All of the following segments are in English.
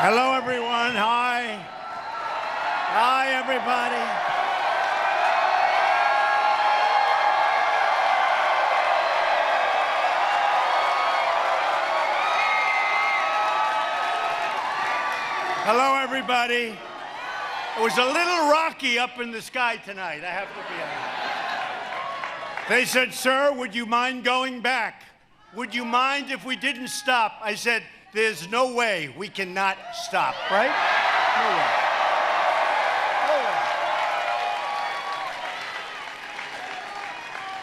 Hello, everyone. Hi. Hi, everybody. Hello, everybody. It was a little rocky up in the sky tonight, I have to be honest. They said, "Sir, would you mind going back? Would you mind if we didn't stop?" I said, "There's no way we cannot stop," right? No way.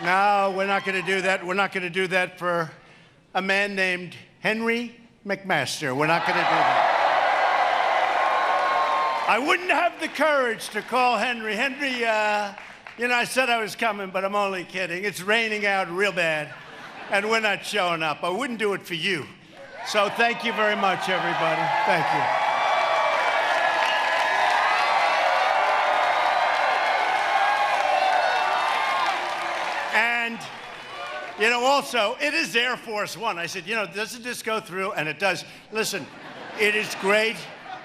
No, we're not going to do that. We're not going to do that for a man named Henry McMaster. We're not going to do that. I wouldn't have the courage to call Henry. Henry, you know, I said I was coming, but I'm only kidding. It's raining out real bad, and we're not showing up. I wouldn't do it for you. So thank you very much, everybody. Thank you. And, you know, also, it is Air Force One. I said, you know, doesn't this go through? And it does. Listen, it is great.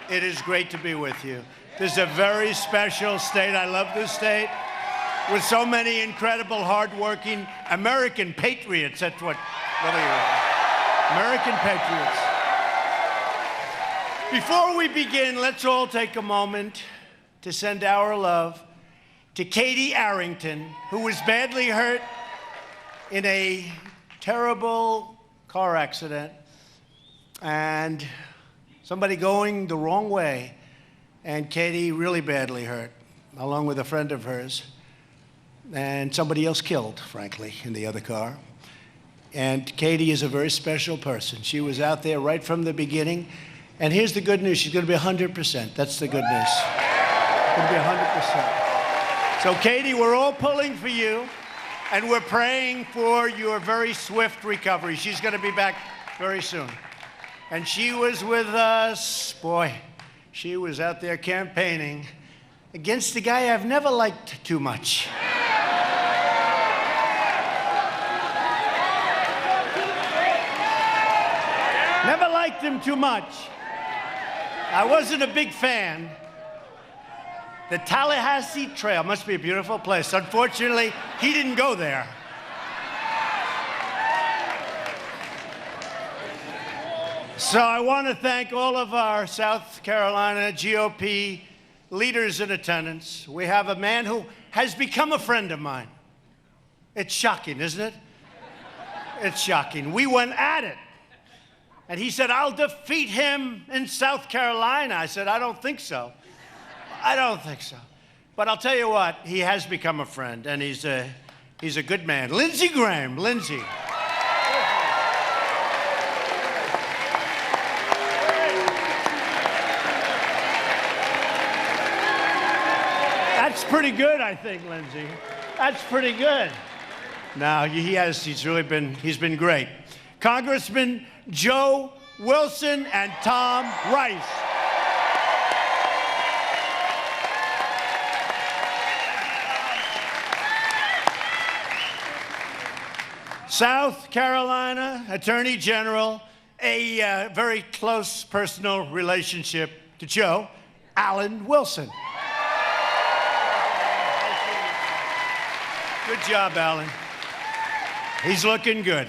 It is great to be with you. This is a very special state. I love this state with so many incredible, hardworking American patriots. That's what are you? American patriots. Before we begin, let's all take a moment to send our love to Katy Arrington, who was badly hurt in a terrible car accident, and somebody going the wrong way, and Katy really badly hurt, along with a friend of hers, and somebody else killed, frankly, in the other car. And Katy is a very special person. She was out there right from the beginning, and here's the good news. She's going to be 100%. That's the good news. Going to be 100%. So, Katy, we're all pulling for you, and we're praying for your very swift recovery. She's going to be back very soon. And she was with us. Boy, she was out there campaigning against a guy I've never liked too much. Never liked him too much. I wasn't a big fan. The Tallahassee Trail must be a beautiful place. Unfortunately, he didn't go there. So I want to thank all of our South Carolina GOP leaders in attendance. We have a man who has become a friend of mine. It's shocking, isn't it? It's shocking. We went at it. And he said, "I'll defeat him in South Carolina." I said, "I don't think so. I don't think so." But I'll tell you what, he has become a friend, and he's a good man. Lindsey Graham. Lindsey. That's pretty good, I think, Lindsey. That's pretty good. No, he's been great. Congressman Joe Wilson and Tom Rice. South Carolina Attorney General, a very close personal relationship to Joe, Alan Wilson. Good job, Alan. He's looking good.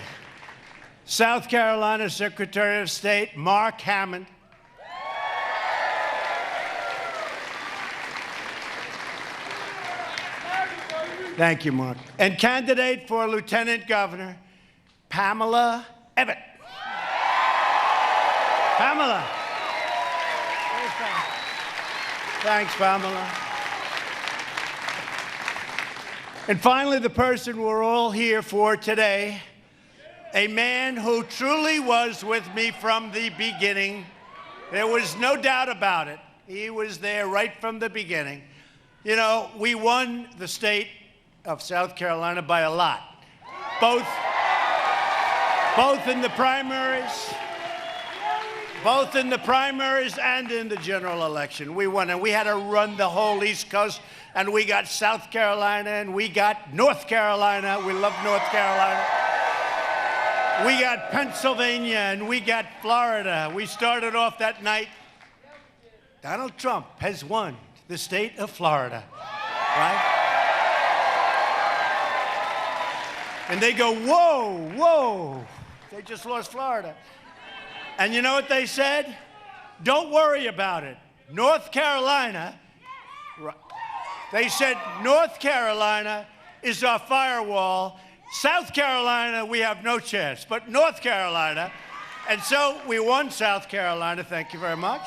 South Carolina Secretary of State, Mark Hammond. Thank you, Mark. And candidate for Lieutenant Governor, Pamela Evett. Pamela. Thanks, Pamela. And finally, the person we're all here for today, a man who truly was with me from the beginning. There was no doubt about it. He was there right from the beginning. You know, we won the state of South Carolina by a lot, both in the primaries and in the general election. We won, and we had to run the whole East Coast, and we got South Carolina, and we got North Carolina. We love North Carolina. We got Pennsylvania, and we got Florida. We started off that night Donald Trump has won the state of Florida, right? And they go, whoa, whoa, they just lost Florida. And you know what they said? Don't worry about it. North Carolina, they said North Carolina is our firewall. South Carolina, we have no chance, but North Carolina. And so we won South Carolina, thank you very much.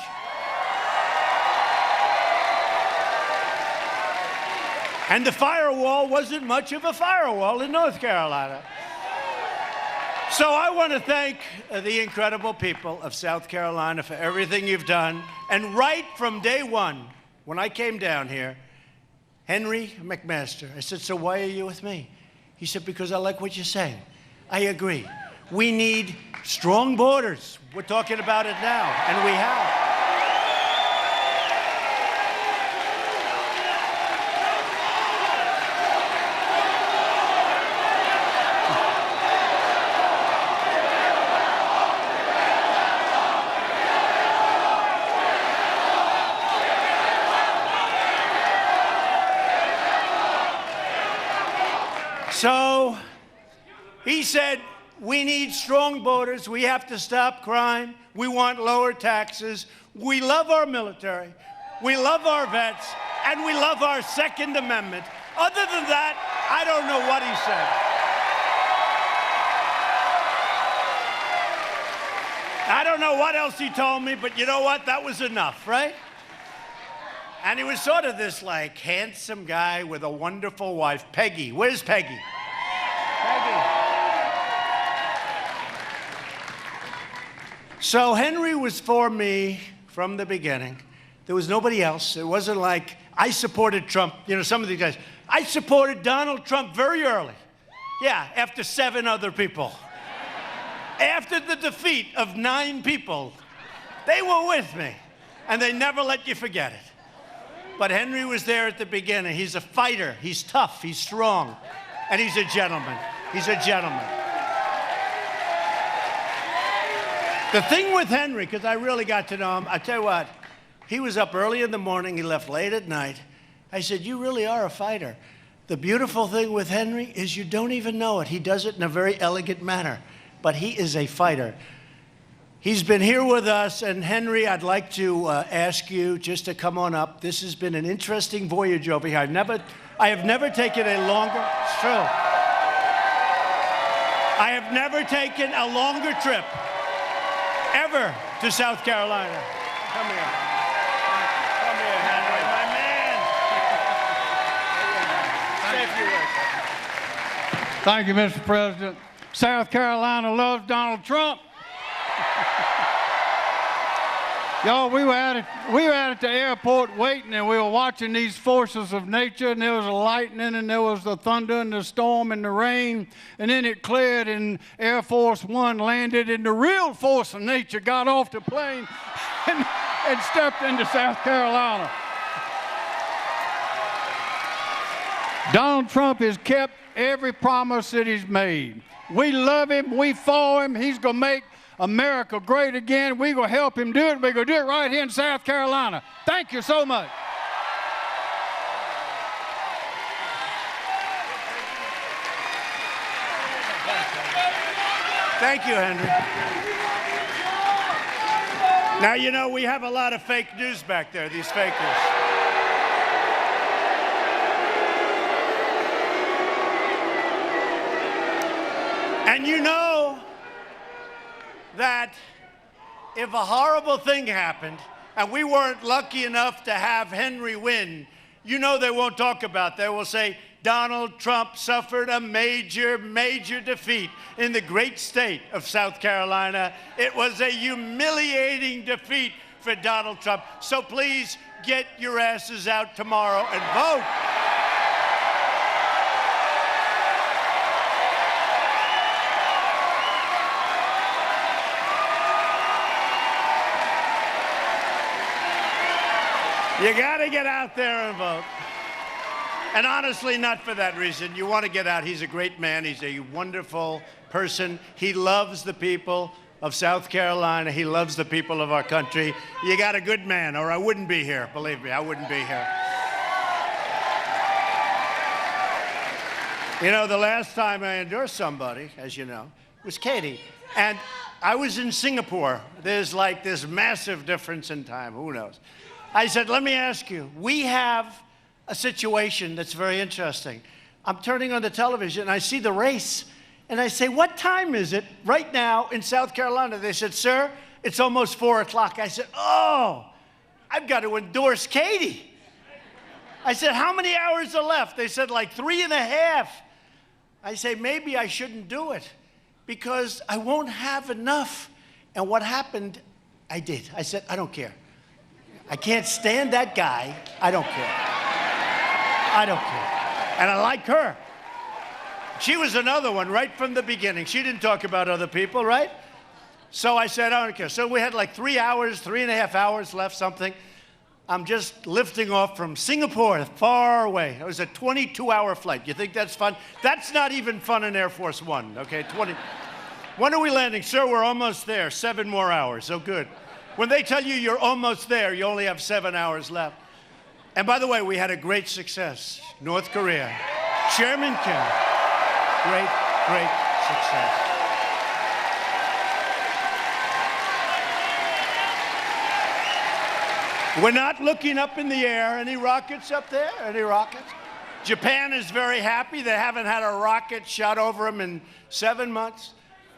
And the firewall wasn't much of a firewall in North Carolina. So I want to thank the incredible people of South Carolina for everything you've done. And right from day one, when I came down here, Henry McMaster, I said, so why are you with me? He said, because I like what you're saying. I agree. We need strong borders. We're talking about it now, and we have. So he said, we need strong borders. We have to stop crime. We want lower taxes. We love our military. We love our vets. And we love our Second Amendment. Other than that, I don't know what he said. I don't know what else he told me, but you know what? That was enough, right? And he was sort of this, like, handsome guy with a wonderful wife. Peggy. Where's Peggy? Peggy. So Henry was for me from the beginning. There was nobody else. It wasn't like I supported Trump. You know, some of these guys. I supported Donald Trump very early. Yeah, after 7 other people. After the defeat of 9 people, they were with me. And they never let you forget it. But Henry was there at the beginning. He's a fighter. He's tough. He's strong. And he's a gentleman. He's a gentleman. The thing with Henry, because I really got to know him, I tell you what, he was up early in the morning. He left late at night. I said, you really are a fighter. The beautiful thing with Henry is you don't even know it. He does it in a very elegant manner. But he is a fighter. He's been here with us, and Henry, I'd like to ask you just to come on up. This has been an interesting voyage over here. I have never taken a longer, it's true. I have never taken a longer trip ever to South Carolina. Come here. Come here, Henry, my man. Say a few words. Thank you, Mr. President. South Carolina loves Donald Trump. Y'all, we were at the airport waiting, and we were watching these forces of nature, and there was the lightning, and there was the thunder, and the storm, and the rain, and then it cleared, and Air Force One landed, and the real force of nature got off the plane and stepped into South Carolina. Donald Trump has kept every promise that he's made. We love him. We for him. He's going to make America great again. We're going to help him do it. We're going to do it right here in South Carolina. Thank you so much. Thank you, Henry. Now, you know, we have a lot of fake news back there, these fakers. And you know that if a horrible thing happened and we weren't lucky enough to have Henry win, you know they won't talk about that. They will say, Donald Trump suffered a major, major defeat in the great state of South Carolina. It was a humiliating defeat for Donald Trump. So please get your asses out tomorrow and vote. You got to get out there and vote. And honestly, not for that reason. You want to get out. He's a great man. He's a wonderful person. He loves the people of South Carolina. He loves the people of our country. You got a good man, or I wouldn't be here. Believe me, I wouldn't be here. You know, the last time I endorsed somebody, as you know, was Katy. And I was in Singapore. There's like this massive difference in time. Who knows? I said, let me ask you, we have a situation that's very interesting. I'm turning on the television, and I see the race. And I say, what time is it right now in South Carolina? They said, sir, it's almost 4 o'clock. I said, oh, I've got to endorse Katy. I said, how many hours are left? They said, like 3.5. I say, maybe I shouldn't do it because I won't have enough. And what happened, I did. I said, I don't care. I can't stand that guy. I don't care. I don't care. And I like her. She was another one right from the beginning. She didn't talk about other people, right? So I said, I don't care. So we had like 3 hours, 3.5 hours left, something. I'm just lifting off from Singapore, far away. It was a 22-hour flight. You think that's fun? That's not even fun in Air Force One, okay? 20. When are we landing? Sir, we're almost there. 7 more hours. So good. When they tell you you're almost there, you only have 7 hours left. And by the way, we had a great success. North Korea. Chairman Kim. Great, great success. We're not looking up in the air. Any rockets up there? Any rockets? Japan is very happy. They haven't had a rocket shot over them in 7 months.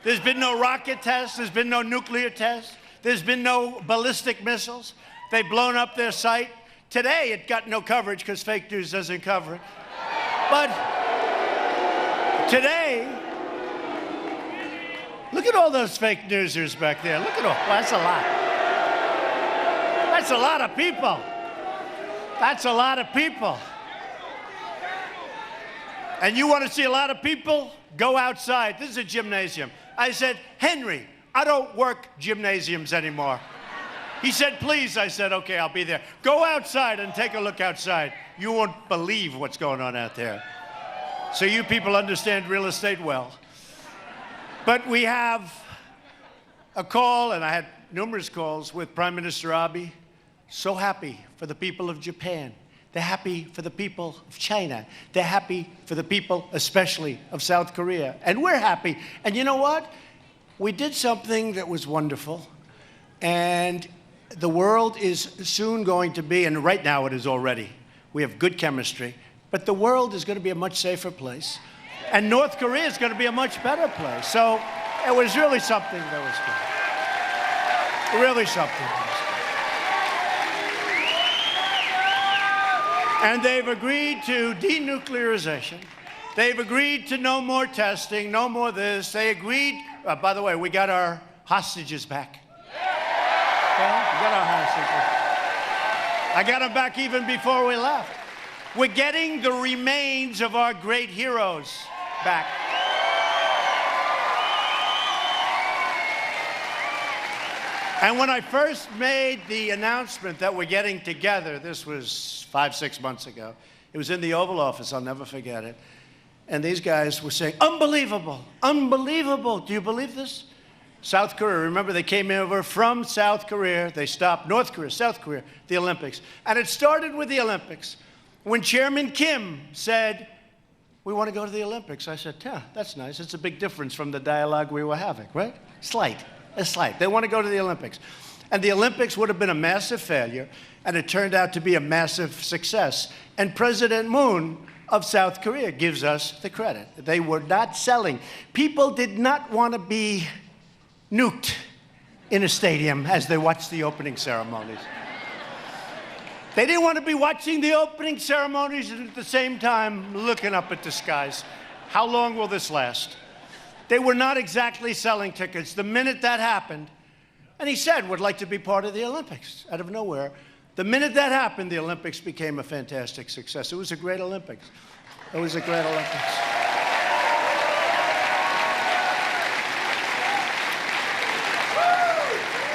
There's been no rocket tests. There's been no nuclear tests. There's been no ballistic missiles. They've blown up their site. Today, it got no coverage because fake news doesn't cover it. But today, look at all those fake newsers back there. Look at all. Well, that's a lot. That's a lot of people. That's a lot of people. And you want to see a lot of people? Go outside. This is a gymnasium. I said, Henry, I don't work gymnasiums anymore. He said, please. I said, okay, I'll be there. Go outside and take a look outside. You won't believe what's going on out there. So you people understand real estate well. But we have a call, and I had numerous calls with Prime Minister Abe. So happy for the people of Japan. They're happy for the people of China. They're happy for the people, especially of South Korea. And we're happy. And you know what? We did something that was wonderful. And the world is soon going to be, and right now it is already, we have good chemistry, but the world is going to be a much safer place. And North Korea is going to be a much better place. So it was really something that was good. Really something that was good. And they've agreed to denuclearization. They've agreed to no more testing, no more this. They agreed, by the way, we got our hostages back. Okay? We got our hostages. I got them back even before we left. We're getting the remains of our great heroes back. And when I first made the announcement that we're getting together, this was 5-6 months ago, it was in the Oval Office, I'll never forget it. And these guys were saying, unbelievable, unbelievable. Do you believe this? South Korea, remember they came over from South Korea, they stopped, North Korea, South Korea, the Olympics. And it started with the Olympics. When Chairman Kim said, we want to go to the Olympics, I said, yeah, that's nice. It's a big difference from the dialogue we were having, right? Slight. They want to go to the Olympics. And the Olympics would have been a massive failure, and it turned out to be a massive success. And President Moon of South Korea gives us the credit. They were not selling. People did not want to be nuked in a stadium as they watched the opening ceremonies. They didn't want to be watching the opening ceremonies and at the same time looking up at the skies. How long will this last? They were not exactly selling tickets. The minute that happened, and he said, would like to be part of the Olympics out of nowhere. The minute that happened, the Olympics became a fantastic success. It was a great Olympics. It was a great Olympics.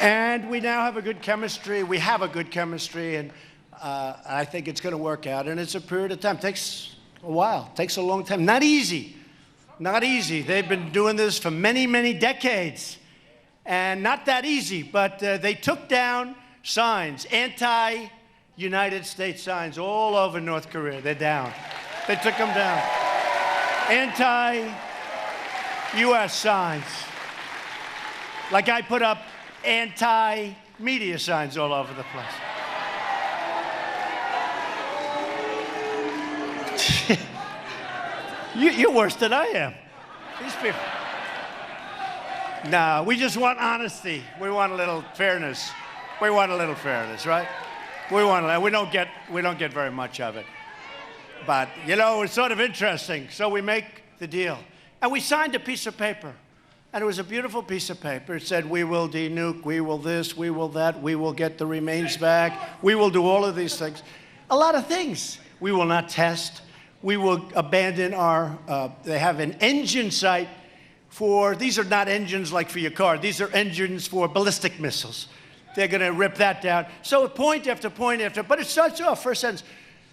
And we now have a good chemistry. We have a good chemistry, and I think it's going to work out. And it's a period of time. It takes a while. It takes a long time. Not easy. Not easy. They've been doing this for many, many decades. And not that easy, but they took down signs, anti-United States signs all over North Korea. They're down. They took them down. Anti-US signs. Like I put up anti-media signs all over the place. You're worse than I am. These people. No, we just want honesty. We want a little fairness. We want a little fairness, right? We don't get very much of it. But, you know, it's sort of interesting. So we make the deal. And we signed a piece of paper. And it was a beautiful piece of paper. It said, we will denuke, we will this, we will that, we will get the remains back, we will do all of these things. A lot of things. We will not test. We will abandon they have an engine site these are not engines like for your car. These are engines for ballistic missiles. They're going to rip that down. So point after point after, but it starts off, first sentence,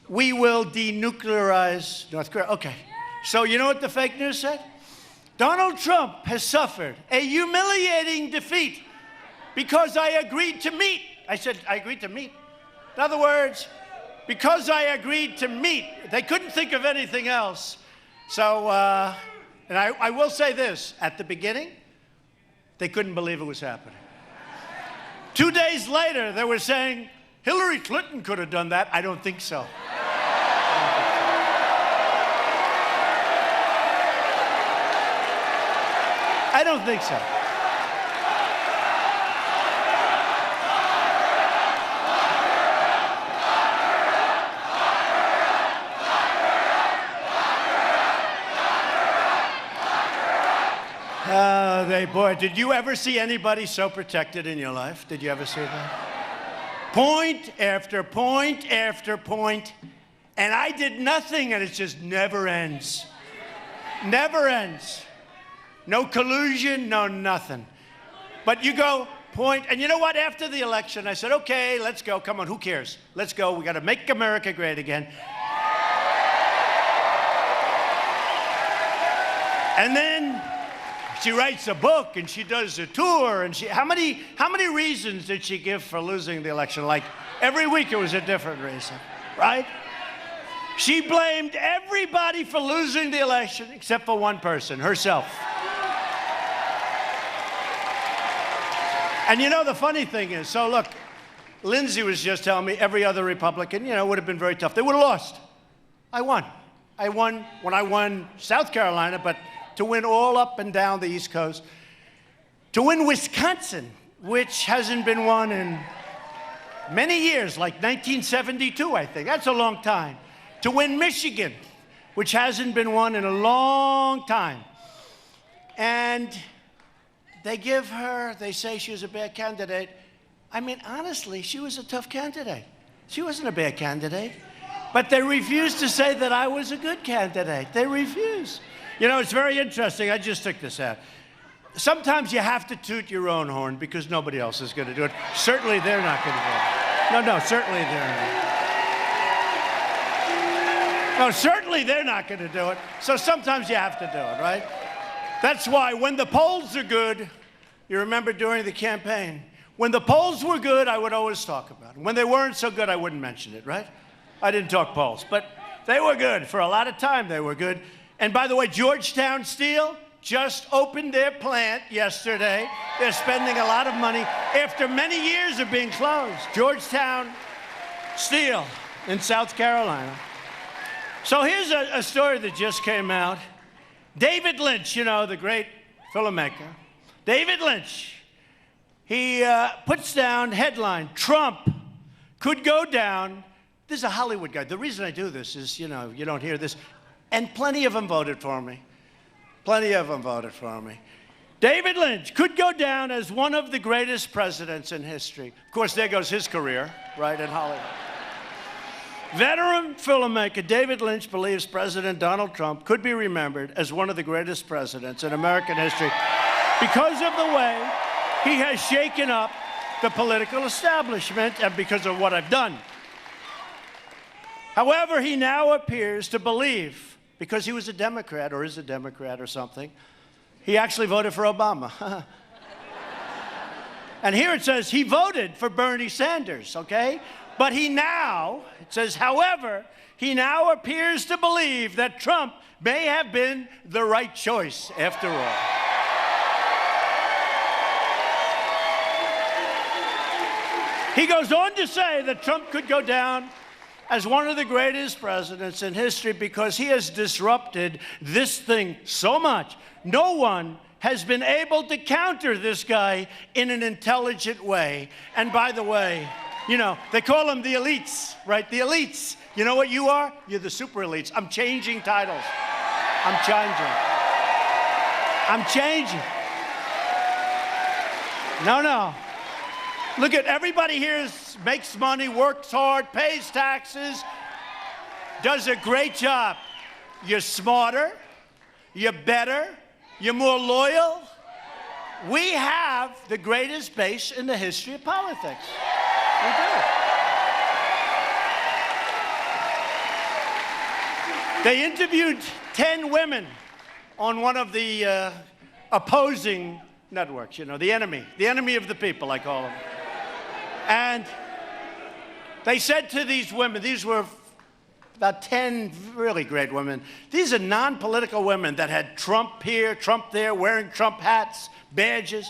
we will denuclearize North Korea. Okay, so you know what the fake news said? Donald Trump has suffered a humiliating defeat because I agreed to meet. I said, I agreed to meet. In other words, because I agreed to meet. They couldn't think of anything else. So, and I will say this, at the beginning, they couldn't believe it was happening. 2 days later, they were saying, Hillary Clinton could have done that. I don't think so. I don't think so. Boy, did you ever see anybody so protected in your life? Did you ever see that? Point after point after point, and I did nothing, and it just never ends. Never ends. No collusion, no nothing. But you go, point, and you know what? After the election, I said, okay, let's go. Come on, who cares? Let's go. We got to make America great again. And then she writes a book, and she does a tour, and how many reasons did she give for losing the election? Like, every week it was a different reason, right? She blamed everybody for losing the election except for one person, herself. And you know, the funny thing is, so look, Lindsay was just telling me every other Republican, you know, would have been very tough. They would have lost. I won. I won when I won South Carolina, but to win all up and down the East Coast, to win Wisconsin, which hasn't been won in many years, like 1972, I think. That's a long time. To win Michigan, which hasn't been won in a long time. And they say she was a bad candidate. I mean, honestly, she was a tough candidate. She wasn't a bad candidate. But they refused to say that I was a good candidate. They refused. You know, it's very interesting. I just took this out. Sometimes you have to toot your own horn because nobody else is going to do it. Certainly they're not going to do it. No, certainly they're not. No, certainly they're not going to do it. So sometimes you have to do it, right? That's why when the polls are good, you remember during the campaign, when the polls were good, I would always talk about it. When they weren't so good, I wouldn't mention it, right? I didn't talk polls, but they were good. For a lot of time, they were good. And by the way, Georgetown Steel just opened their plant yesterday. They're spending a lot of money after many years of being closed. Georgetown Steel in South Carolina. So here's a story that just came out. David Lynch, you know, the great filmmaker. David Lynch, he puts down headline, Trump could go down. This is a Hollywood guy. The reason I do this is, you know, you don't hear this. And plenty of them voted for me. Plenty of them voted for me. David Lynch could go down as one of the greatest presidents in history. Of course, there goes his career, right, in Hollywood. Veteran filmmaker David Lynch believes President Donald Trump could be remembered as one of the greatest presidents in American history because of the way he has shaken up the political establishment and because of what I've done. However, he now appears to believe, because he was a Democrat or is a Democrat or something, he actually voted for Obama. And here it says he voted for Bernie Sanders, okay? But he now, it says, however, he now appears to believe that Trump may have been the right choice after all. He goes on to say that Trump could go down as one of the greatest presidents in history because he has disrupted this thing so much. No one has been able to counter this guy in an intelligent way. And by the way, you know, they call them the elites, right? The elites. You know what you are? You're the super elites. I'm changing titles. I'm changing. No. Look at everybody here makes money, works hard, pays taxes, does a great job. You're smarter, you're better, you're more loyal. We have the greatest base in the history of politics. We do. They interviewed 10 women on one of the opposing networks, you know, the enemy of the people, I call them. And they said to these women, these were about 10 really great women. These are non-political women that had Trump here, Trump there, wearing Trump hats, badges.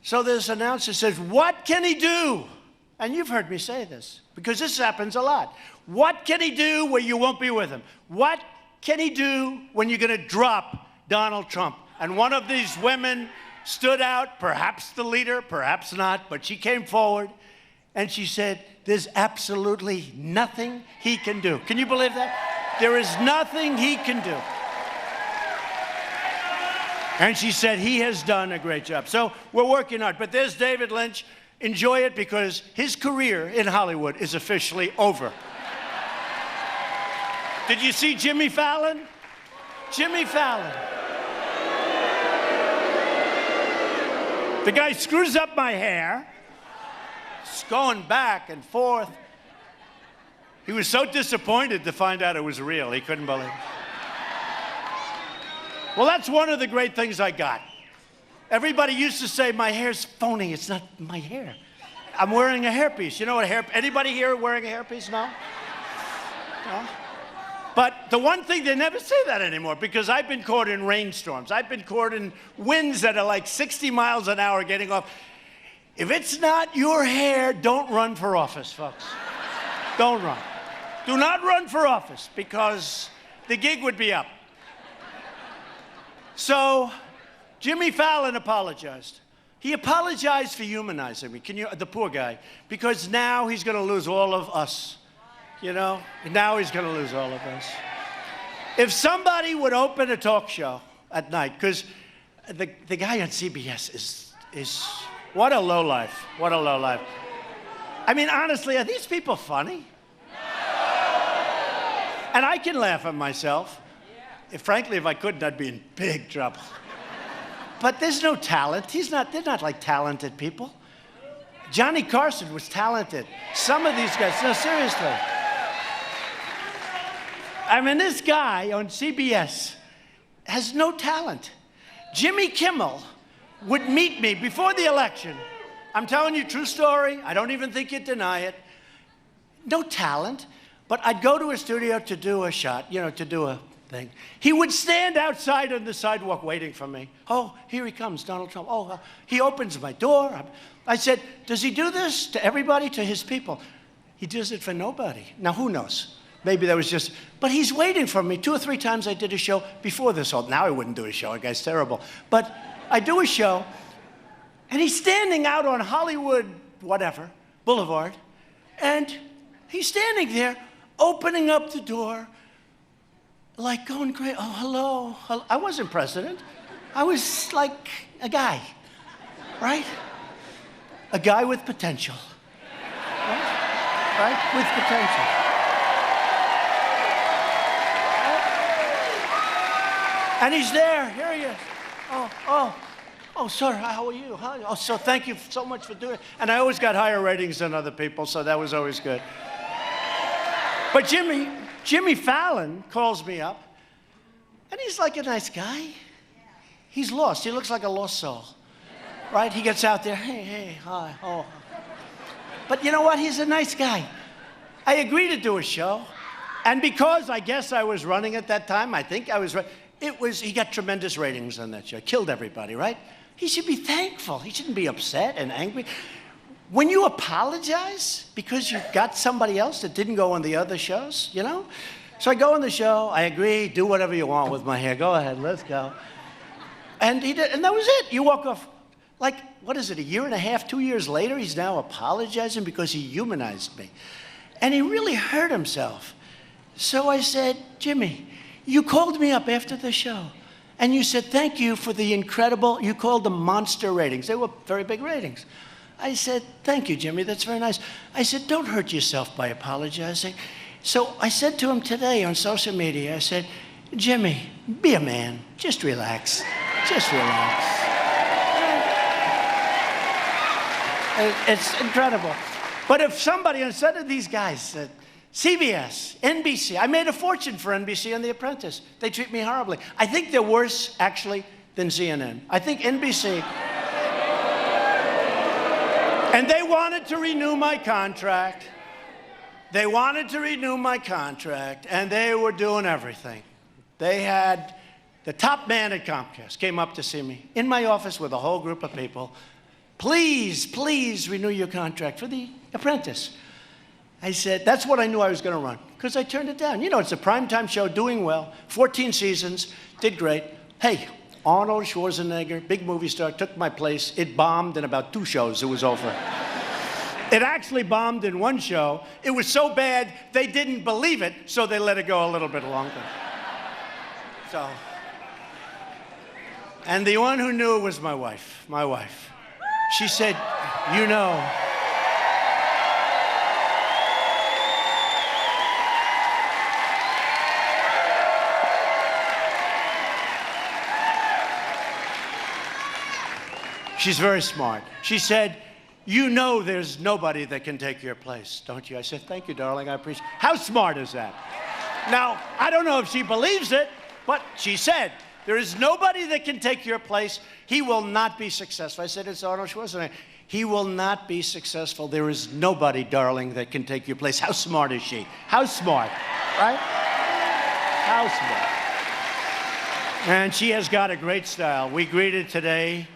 So this announcer says, what can he do? And you've heard me say this, because this happens a lot. What can he do where you won't be with him? What can he do when you're going to drop Donald Trump? And one of these women stood out, perhaps the leader, perhaps not, but she came forward and she said, there's absolutely nothing he can do. Can you believe that? There is nothing he can do. And she said, he has done a great job. So we're working hard. But there's David Lynch. Enjoy it because his career in Hollywood is officially over. Did you see Jimmy Fallon? Jimmy Fallon. The guy screws up my hair. It's going back and forth. He was so disappointed to find out it was real. He couldn't believe it. Well, that's one of the great things I got. Everybody used to say, my hair's phony. It's not my hair. I'm wearing a hairpiece. You know what anybody here wearing a hairpiece? No? No? But the one thing, they never say that anymore because I've been caught in rainstorms. I've been caught in winds that are like 60 miles an hour getting off. If it's not your hair, don't run for office, folks. Don't run. Do not run for office because the gig would be up. So Jimmy Fallon apologized. He apologized for humanizing me, the poor guy, because now he's going to lose all of us. You know, now he's going to lose all of us. If somebody would open a talk show at night, because the guy on CBS is what a lowlife, what a lowlife. I mean, honestly, are these people funny? And I can laugh at myself. Frankly, if I couldn't, I'd be in big trouble. But there's no talent. They're not like talented people. Johnny Carson was talented. Some of these guys, no, seriously. I mean, this guy on CBS has no talent. Jimmy Kimmel would meet me before the election. I'm telling you, true story. I don't even think you'd deny it. No talent. But I'd go to a studio to do a shot, you know, to do a thing. He would stand outside on the sidewalk waiting for me. Oh, here he comes, Donald Trump. Oh, he opens my door. I said, does he do this to everybody, to his people? He does it for nobody. Now, who knows? Maybe that was just, but he's waiting for me. 2 or 3 times I did a show before this whole, now I wouldn't do a show, that guy's terrible. But I do a show, and he's standing out on Hollywood, whatever, Boulevard, and he's standing there, opening up the door, like going crazy. Oh, hello. I wasn't president. I was like a guy, right? A guy with potential, right? With potential. And he's there. Here he is. Oh, sir, how are you? Oh, so thank you so much for doing it. And I always got higher ratings than other people, so that was always good. But Jimmy Fallon calls me up, and he's like a nice guy. He's lost. He looks like a lost soul, right? He gets out there, hey, hi, oh. But you know what? He's a nice guy. I agreed to do a show. And because I guess I was running at that time, I think I was running, he got tremendous ratings on that show. Killed everybody, right? He should be thankful. He shouldn't be upset and angry. When you apologize because you got somebody else that didn't go on the other shows, you know? So I go on the show, I agree, do whatever you want with my hair. Go ahead, let's go. And he did, and that was it. You walk off, like, what is it, a year and a half, 2 years later, he's now apologizing because he humanized me. And he really hurt himself. So I said, Jimmy, you called me up after the show, and you said, thank you for the incredible, you called them monster ratings. They were very big ratings. I said, thank you, Jimmy, that's very nice. I said, don't hurt yourself by apologizing. So I said to him today on social media, I said, Jimmy, be a man, just relax, just relax. It's incredible. But if somebody, instead of these guys said, CBS, NBC, I made a fortune for NBC on The Apprentice. They treat me horribly. I think they're worse, actually, than CNN. I think NBC, and they wanted to renew my contract. They wanted to renew my contract, and they were doing everything. They had, the top man at Comcast came up to see me in my office with a whole group of people. Please, please renew your contract for The Apprentice. I said, that's what I knew I was going to run, because I turned it down. You know, it's a primetime show, doing well, 14 seasons, did great. Hey, Arnold Schwarzenegger, big movie star, took my place. It bombed in about 2 shows, it was over. It actually bombed in 1 show. It was so bad, they didn't believe it, so they let it go a little bit longer. So, and the one who knew was my wife, She said, you know, she's very smart. She said, you know there's nobody that can take your place, don't you? I said, thank you, darling, I appreciate it. How smart is that? Now, I don't know if she believes it, but she said, there is nobody that can take your place. He will not be successful. I said, it's Arnold Schwarzenegger. He will not be successful. There is nobody, darling, that can take your place. How smart is she? How smart, right? How smart. And she has got a great style. We greeted today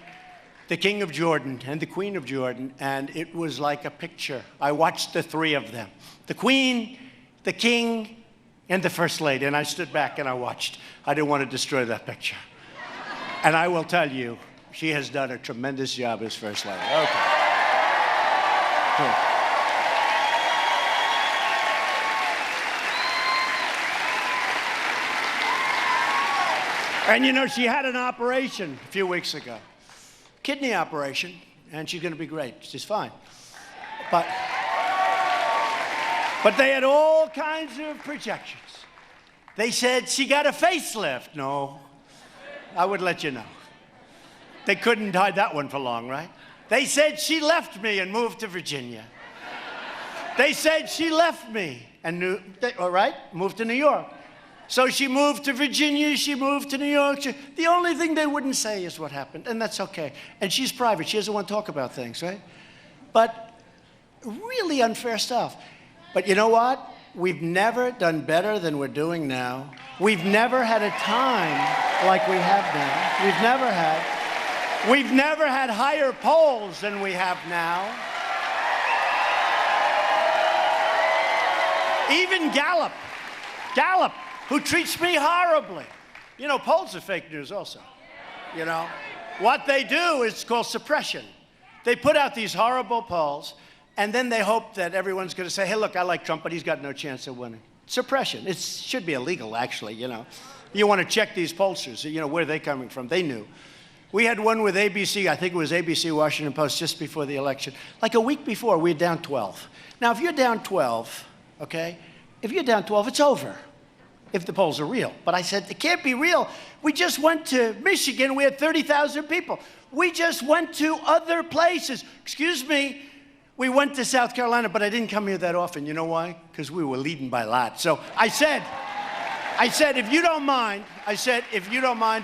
the King of Jordan and the Queen of Jordan, and it was like a picture. I watched the 3 of them. The Queen, the King, and the First Lady, and I stood back and I watched. I didn't want to destroy that picture. And I will tell you, she has done a tremendous job as First Lady. Okay. Cool. And you know, she had an operation a few weeks ago. Kidney operation, and she's going to be great. She's fine. But they had all kinds of projections. They said she got a facelift. No, I would let you know. They couldn't hide that one for long, right? They said she left me and moved to Virginia. They said she left me and moved to New York. So she moved to Virginia, she moved to New York. The only thing they wouldn't say is what happened, and that's okay. And she's private, she doesn't want to talk about things, right? But really unfair stuff. But you know what? We've never done better than we're doing now. We've never had a time like we have now. We've never had higher polls than we have now. Even Gallup, who treats me horribly. You know, polls are fake news also, you know. What they do is called suppression. They put out these horrible polls, and then they hope that everyone's going to say, hey, look, I like Trump, but he's got no chance of winning. Suppression. It should be illegal, actually, you know. You want to check these pollsters, you know, where are they coming from? They knew. We had one with ABC, I think it was ABC Washington Post, just before the election. Like a week before, we were down 12. Now, if you're down 12, okay, if you're down 12, it's over. If the polls are real. But I said, it can't be real. We just went to Michigan. We had 30,000 people. We just went to other places. Excuse me, we went to South Carolina, but I didn't come here that often. You know why? Because we were leading by a lot. So I said, I said, if you don't mind,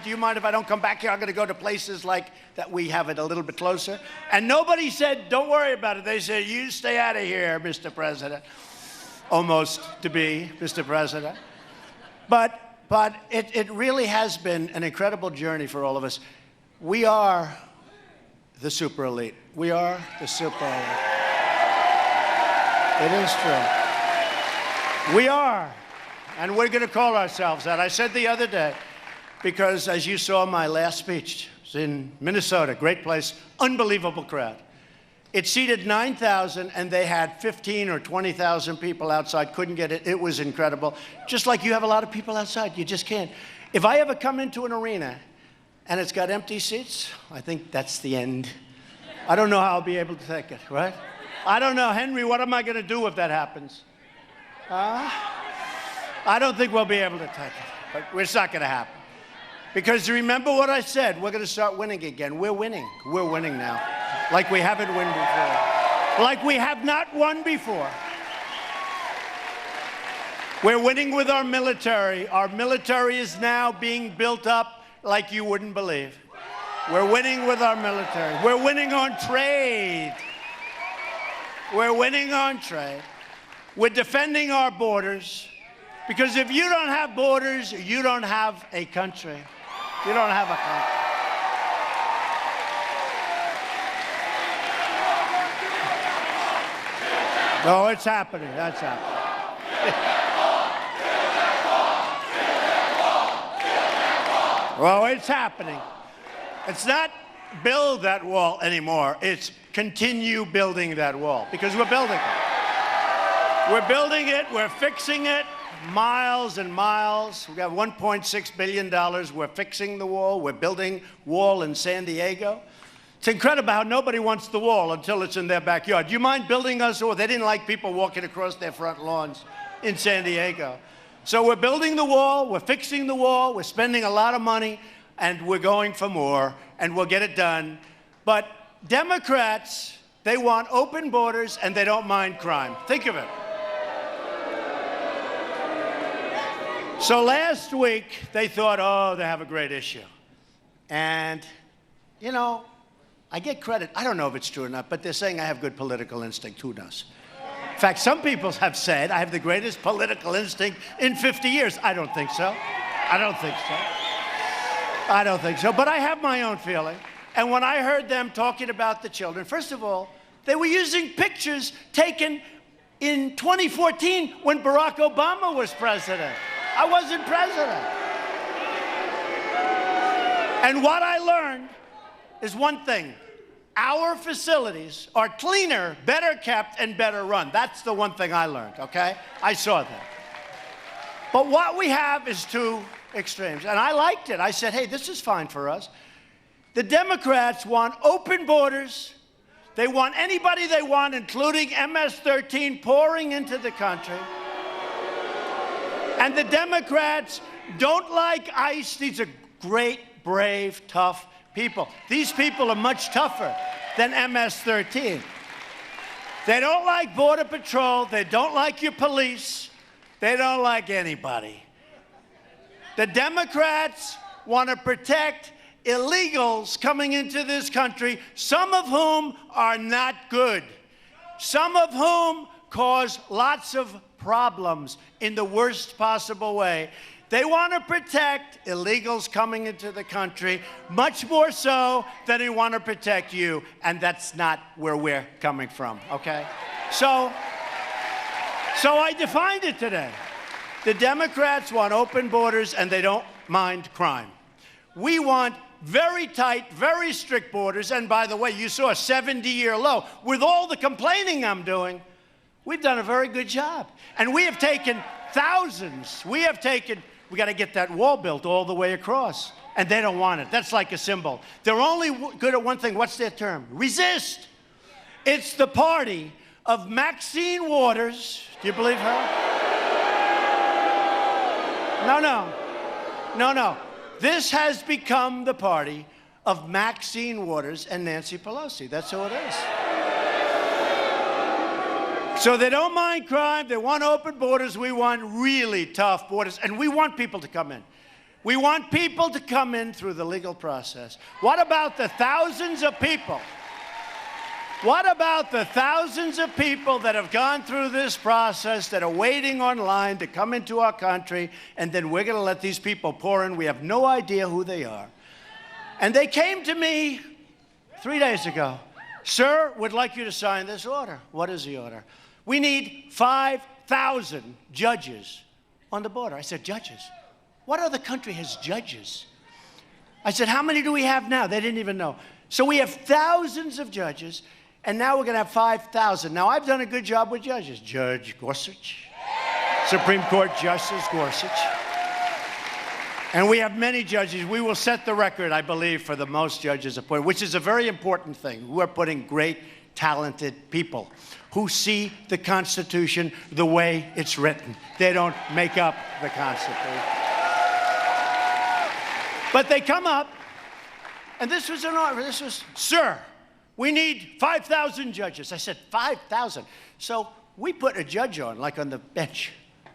do you mind if I don't come back here? I'm going to go to places like that we have it a little bit closer. And nobody said, don't worry about it. They said, you stay out of here, Mr. President. Almost to be Mr. President. But it really has been an incredible journey for all of us. We are the super elite. We are the super elite. It is true. We are. And we're going to call ourselves that. I said the other day, because as you saw my last speech, it's in Minnesota, great place, unbelievable crowd. It seated 9,000, and they had 15 or 20,000 people outside, couldn't get it. It was incredible. Just like you have a lot of people outside, you just can't. If I ever come into an arena and it's got empty seats, I think that's the end. I don't know how I'll be able to take it, right? I don't know. Henry, what am I going to do if that happens? I don't think we'll be able to take it, but it's not going to happen. Because remember what I said, we're going to start winning again. We're winning. We're winning now. Like we haven't won before. Like we have not won before. We're winning with our military. Our military is now being built up like you wouldn't believe. We're winning with our military. We're winning on trade. We're winning on trade. We're defending our borders. Because if you don't have borders, you don't have a country. You don't have a country. No, it's happening. That's happening. Well, it's happening. It's not build that wall anymore. It's continue building that wall. Because we're building it. We're building it. We're fixing it. Miles and miles. We got $1.6 billion. We're fixing the wall. We're building wall in San Diego. It's incredible how nobody wants the wall until it's in their backyard. Do you mind building us a wall? They didn't like people walking across their front lawns in San Diego. So we're building the wall. We're fixing the wall. We're spending a lot of money, and we're going for more, and we'll get it done. But Democrats, they want open borders, and they don't mind crime. Think of it. So last week, they thought, oh, they have a great issue. And, you know, I get credit. I don't know if it's true or not, but they're saying I have good political instinct. Who knows? In fact, some people have said I have the greatest political instinct in 50 years. I don't think so. I don't think so. I don't think so. But I have my own feeling. And when I heard them talking about the children, first of all, they were using pictures taken in 2014 when Barack Obama was president. I wasn't president. And what I learned is one thing. Our facilities are cleaner, better kept, and better run. That's the one thing I learned, okay? I saw that. But what we have is two extremes. And I liked it. I said, hey, this is fine for us. The Democrats want open borders. They want anybody they want, including MS-13, pouring into the country. And the Democrats don't like ICE. These are great, brave, tough people. These people are much tougher than MS-13. They don't like Border Patrol. They don't like your police. They don't like anybody. The Democrats want to protect illegals coming into this country, some of whom are not good, some of whom cause lots of problems in the worst possible way. They want to protect illegals coming into the country much more so than they want to protect you, and that's not where we're coming from, okay? So I defined it today. The Democrats want open borders, and they don't mind crime. We want very tight, very strict borders, and by the way, you saw a 70-year low. With all the complaining I'm doing, we've done a very good job. And we have taken thousands. We got to get that wall built all the way across. And they don't want it. That's like a symbol. They're only good at one thing. What's their term? Resist. It's the party of Maxine Waters. Do you believe her? No. This has become the party of Maxine Waters and Nancy Pelosi. That's who it is. So they don't mind crime. They want open borders. We want really tough borders. And we want people to come in. We want people to come in through the legal process. What about the thousands of people? What about the thousands of people that have gone through this process, that are waiting online to come into our country, and then we're going to let these people pour in? We have no idea who they are. And they came to me 3 days ago. Sir, would like you to sign this order. What is the order? We need 5,000 judges on the border. I said, judges? What other country has judges? I said, how many do we have now? They didn't even know. So we have thousands of judges, and now we're going to have 5,000. Now, I've done a good job with judges. Judge Gorsuch, Supreme Court Justice Gorsuch. And we have many judges. We will set the record, I believe, for the most judges appointed, which is a very important thing. We're putting great, talented people who see the Constitution the way it's written. They don't make up the Constitution. But they come up, and this was an order. This was, sir, we need 5,000 judges. I said, 5,000? So we put a judge on, like on the bench,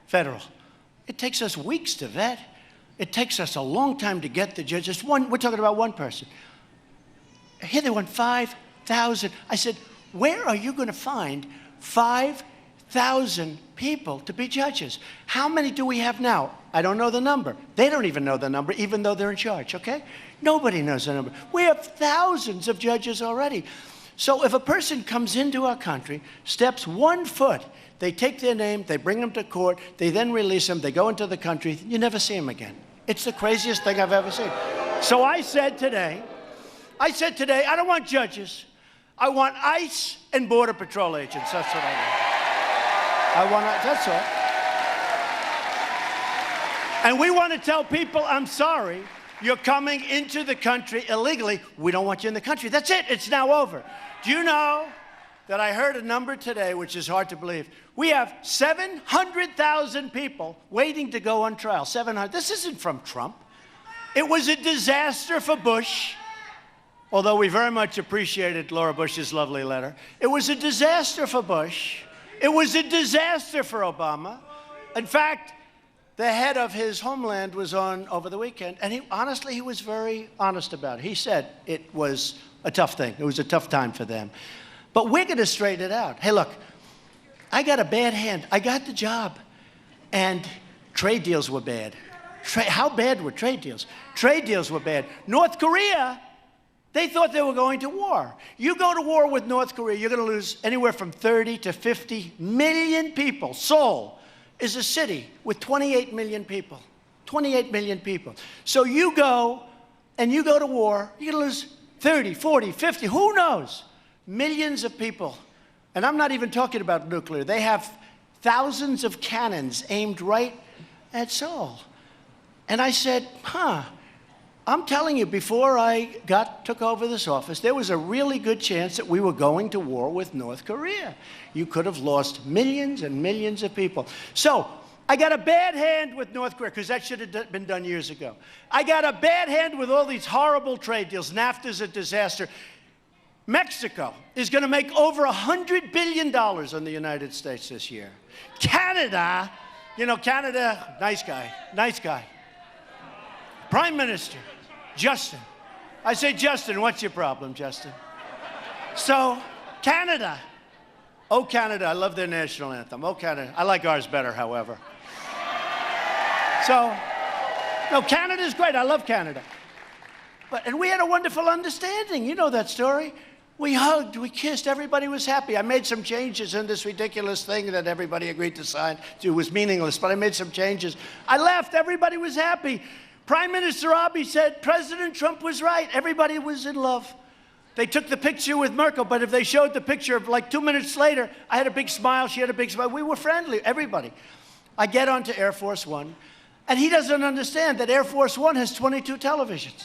federal. It takes us weeks to vet. It takes us a long time to get the judges. We're talking about one person. Here they want 5,000. I said, where are you going to find 5,000 people to be judges? How many do we have now? I don't know the number. They don't even know the number, even though they're in charge, okay? Nobody knows the number. We have thousands of judges already. So if a person comes into our country, steps 1 foot, they take their name, they bring them to court, they then release them, they go into the country, you never see them again. It's the craziest thing I've ever seen. So I said today, I don't want judges. I want ICE and Border Patrol agents. That's what I want. That's all. And we want to tell people, I'm sorry, you're coming into the country illegally. We don't want you in the country. That's it. It's now over. Do you know that I heard a number today, which is hard to believe? We have 700,000 people waiting to go on trial. 700. This isn't from Trump. It was a disaster for Bush. Although we very much appreciated Laura Bush's lovely letter. It was a disaster for Bush. It was a disaster for Obama. In fact, the head of his homeland was on over the weekend, and he was very honest about it. He said it was a tough thing. It was a tough time for them. But we're going to straighten it out. Hey, look, I got a bad hand. I got the job, and trade deals were bad. How bad were trade deals? Trade deals were bad. North Korea, they thought they were going to war. You go to war with North Korea, you're going to lose anywhere from 30 to 50 million people. Seoul is a city with 28 million people. 28 million people. So you go to war, you're going to lose 30, 40, 50, who knows? Millions of people. And I'm not even talking about nuclear. They have thousands of cannons aimed right at Seoul. And I said, I'm telling you, before I took over this office, there was a really good chance that we were going to war with North Korea. You could have lost millions and millions of people. So I got a bad hand with North Korea, because that should have been done years ago. I got a bad hand with all these horrible trade deals. NAFTA's a disaster. Mexico is going to make over $100 billion on the United States this year. Canada, Canada, nice guy. Prime Minister, Justin. I say, Justin, what's your problem, Justin? So, Canada. Oh, Canada, I love their national anthem. Oh, Canada. I like ours better, however. So, no, Canada's great. I love Canada. And we had a wonderful understanding. You know that story. We hugged, we kissed, everybody was happy. I made some changes in this ridiculous thing that everybody agreed to sign. It was meaningless, but I made some changes. I left, everybody was happy. Prime Minister Abiy said President Trump was right. Everybody was in love. They took the picture with Merkel, but if they showed the picture like 2 minutes later, I had a big smile, she had a big smile. We were friendly, everybody. I get onto Air Force One, and he doesn't understand that Air Force One has 22 televisions.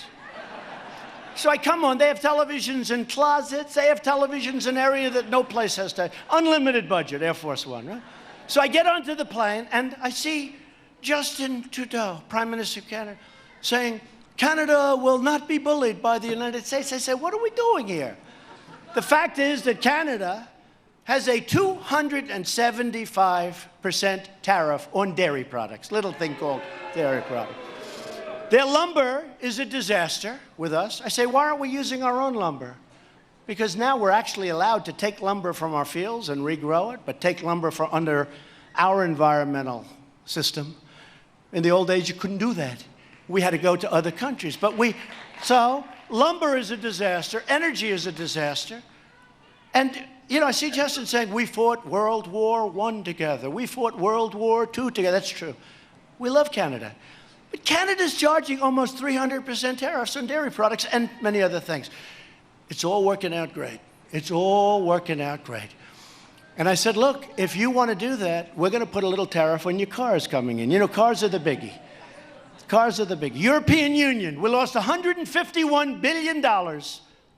So I come on, they have televisions in closets, they have televisions in an area that no place has to. Unlimited budget, Air Force One, right? So I get onto the plane, and I see Justin Trudeau, Prime Minister of Canada, saying, Canada will not be bullied by the United States. I said, what are we doing here? The fact is that Canada has a 275% tariff on dairy products, little thing called dairy products. Their lumber is a disaster with us. I say, why aren't we using our own lumber? Because now we're actually allowed to take lumber from our fields and regrow it, but take lumber from under our environmental system. In the old days, you couldn't do that. We had to go to other countries. So lumber is a disaster. Energy is a disaster. And, you know, I see Justin saying, we fought World War I together. We fought World War II together. That's true. We love Canada. But Canada's charging almost 300% tariffs on dairy products and many other things. It's all working out great. It's all working out great. And I said, look, if you want to do that, we're going to put a little tariff on your cars coming in. You know, cars are the biggie. Cars are the biggie. European Union, we lost $151 billion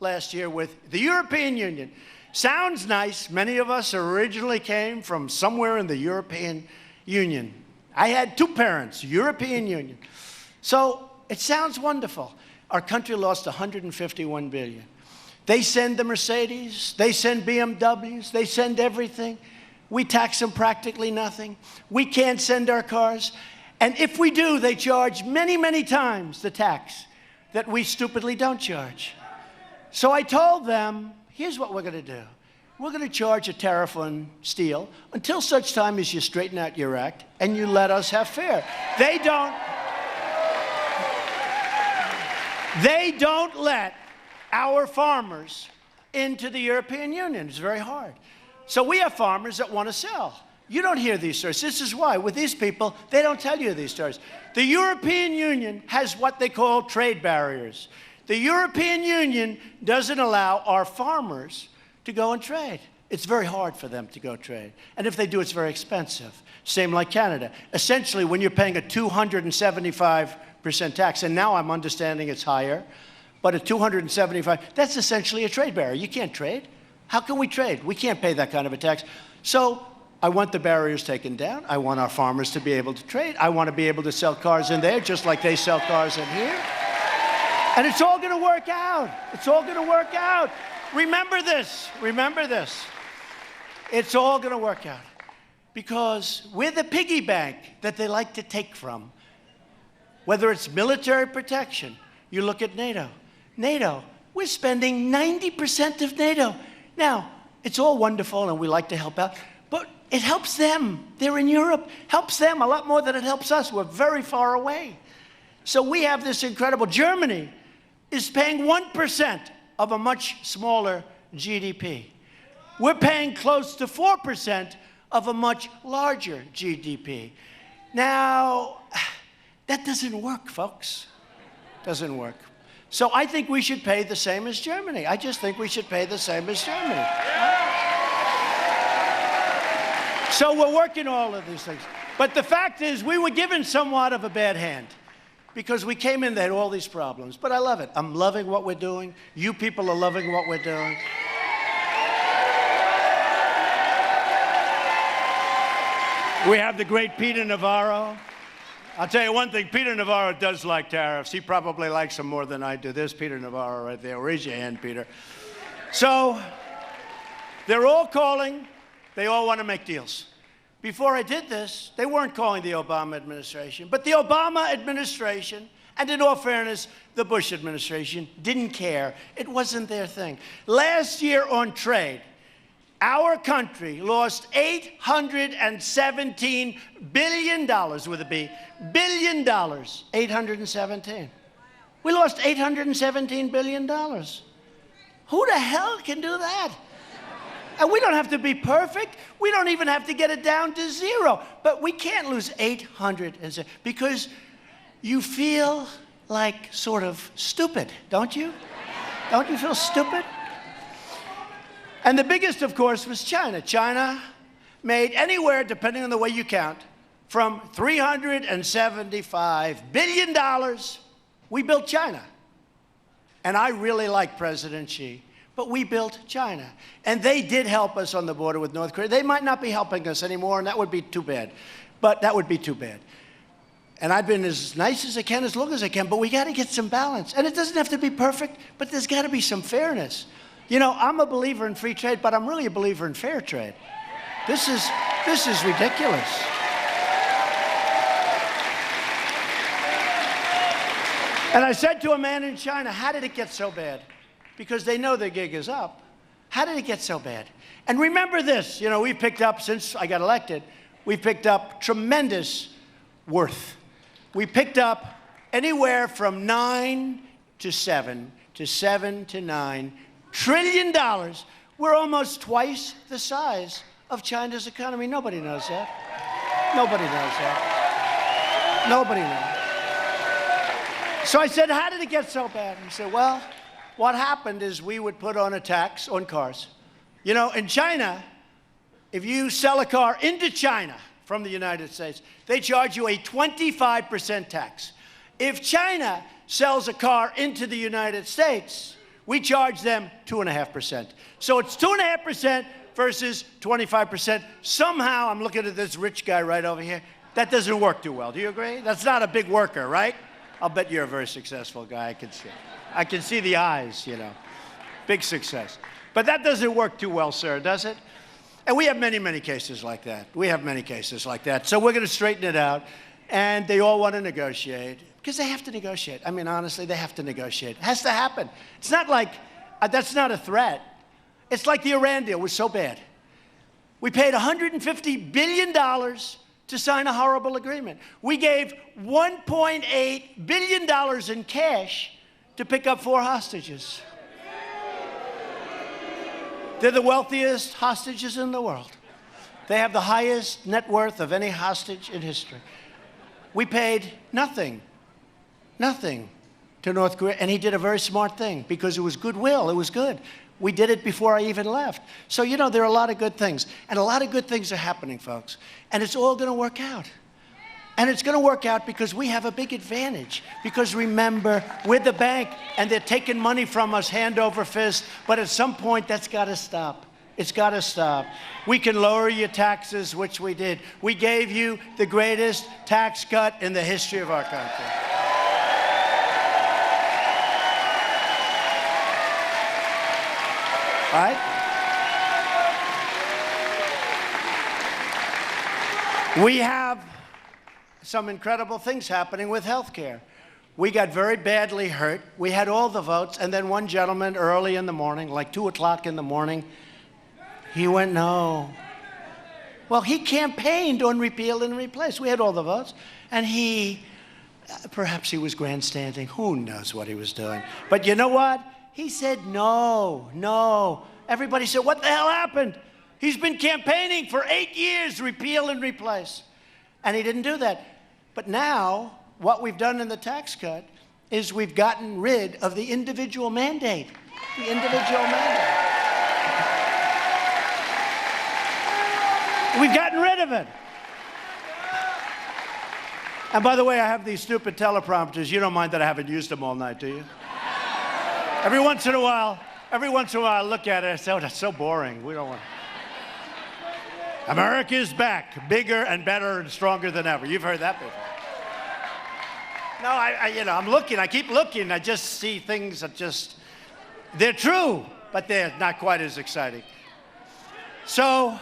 last year with the European Union. Sounds nice. Many of us originally came from somewhere in the European Union. I had two parents, European Union. So it sounds wonderful. Our country lost $151 billion. They send the Mercedes, they send BMWs, they send everything. We tax them practically nothing. We can't send our cars. And if we do, they charge many, many times the tax that we stupidly don't charge. So I told them, here's what we're going to do. We're going to charge a tariff on steel until such time as you straighten out your act and you let us have fare. They don't let our farmers into the European Union. It's very hard. So we have farmers that want to sell. You don't hear these stories. This is why. With these people, they don't tell you these stories. The European Union has what they call trade barriers. The European Union doesn't allow our farmers to go and trade. It's very hard for them to go trade. And if they do, it's very expensive. Same like Canada. Essentially, when you're paying a 275% tax, and now I'm understanding it's higher, but at 275, that's essentially a trade barrier. You can't trade. How can we trade? We can't pay that kind of a tax. So I want the barriers taken down. I want our farmers to be able to trade. I want to be able to sell cars in there just like they sell cars in here. And it's all going to work out. It's all going to work out. Remember this. Remember this. It's all going to work out. Because we're the piggy bank that they like to take from. Whether it's military protection, you look at NATO. NATO, we're spending 90% of NATO. Now, it's all wonderful and we like to help out, but it helps them. They're in Europe. Helps them a lot more than it helps us. We're very far away. So we have this incredible. Germany is paying 1% of a much smaller GDP. We're paying close to 4% of a much larger GDP. Now, that doesn't work, folks. Doesn't work. So I think we should pay the same as Germany. I just think we should pay the same as Germany. So we're working all of these things. But the fact is, we were given somewhat of a bad hand because we came in, they had all these problems. But I love it. I'm loving what we're doing. You people are loving what we're doing. We have the great Peter Navarro. I'll tell you one thing, Peter Navarro does like tariffs. He probably likes them more than I do. There's Peter Navarro right there. Raise your hand, Peter. So they're all calling. They all want to make deals. Before I did this, they weren't calling the Obama administration. But the Obama administration, and in all fairness, the Bush administration, didn't care. It wasn't their thing. Last year on trade, our country lost $817 billion with a B. Billion dollars. 817. We lost $817 billion. Who the hell can do that? And we don't have to be perfect. We don't even have to get it down to zero. But we can't lose 807 because you feel like sort of stupid, don't you? Don't you feel stupid? And the biggest, of course, was China. China made anywhere, depending on the way you count, from $375 billion. We built China. And I really like President Xi. But we built China. And they did help us on the border with North Korea. They might not be helping us anymore, and that would be too bad. But that would be too bad. And I've been as nice as I can, as long as I can, but we got to get some balance. And it doesn't have to be perfect, but there's got to be some fairness. You know, I'm a believer in free trade, but I'm really a believer in fair trade. This is ridiculous. And I said to a man in China, how did it get so bad? Because they know their gig is up. How did it get so bad? And remember this, you know, we've picked up, since I got elected, we've picked up tremendous worth. We picked up anywhere from 9 to 7 to 7 to 9 trillion dollars. We're almost twice the size of China's economy. Nobody knows that. Nobody knows that. Nobody knows. So I said, how did it get so bad? He said, well, what happened is we would put on a tax on cars. You know, in China, if you sell a car into China from the United States, they charge you a 25% tax. If China sells a car into the United States, we charge them 2.5%. So it's 2.5% versus 25%. Somehow, I'm looking at this rich guy right over here, that doesn't work too well. Do you agree? That's not a big worker, right? I'll bet you're a very successful guy. I can see. I can see the eyes, you know. Big success. But that doesn't work too well, sir, does it? And we have many, many cases like that. We have many cases like that. So we're going to straighten it out. And they all want to negotiate. Because they have to negotiate. I mean, honestly, they have to negotiate. It has to happen. It's not like, that's not a threat. It's like the Iran deal was so bad. We paid $150 billion to sign a horrible agreement. We gave $1.8 billion in cash to pick up 4 hostages. They're the wealthiest hostages in the world. They have the highest net worth of any hostage in history. We paid nothing to North Korea, and he did a very smart thing because it was goodwill. It was good. We did it before I even left. So, you know, there are a lot of good things, and a lot of good things are happening, folks, and it's all going to work out. And it's going to work out because we have a big advantage. Because remember, we're the bank, and they're taking money from us hand over fist, but at some point, that's got to stop. It's got to stop. We can lower your taxes, which we did. We gave you the greatest tax cut in the history of our country. All right? We have some incredible things happening with health care. We got very badly hurt. We had all the votes, and then one gentleman early in the morning, like 2 o'clock in the morning, he went no. Well, he campaigned on repeal and replace. We had all the votes, and perhaps he was grandstanding. Who knows what he was doing? But you know what? He said no, no. Everybody said, what the hell happened? He's been campaigning for 8 years, repeal and replace. And he didn't do that. But now, what we've done in the tax cut is we've gotten rid of the individual mandate. The individual mandate. We've gotten rid of it. And by the way, I have these stupid teleprompters. You don't mind that I haven't used them all night, do you? Every once in a while, I look at it and I say, oh, that's so boring. We don't want America is back, bigger and better and stronger than ever. You've heard that before. No, I'm looking, I keep looking. I just see things that they're true, but they're not quite as exciting. So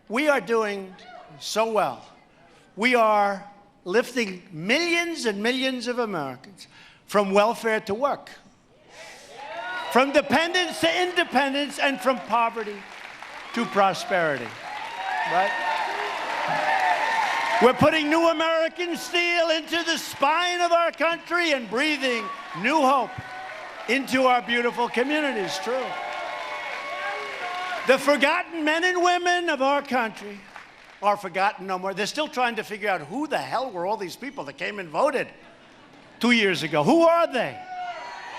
we are doing so well. We are lifting millions and millions of Americans from welfare to work, from dependence to independence, and from poverty to prosperity, right? We're putting new American steel into the spine of our country and breathing new hope into our beautiful communities, true. The forgotten men and women of our country are forgotten no more. They're still trying to figure out who the hell were all these people that came and voted 2 years ago. Who are they?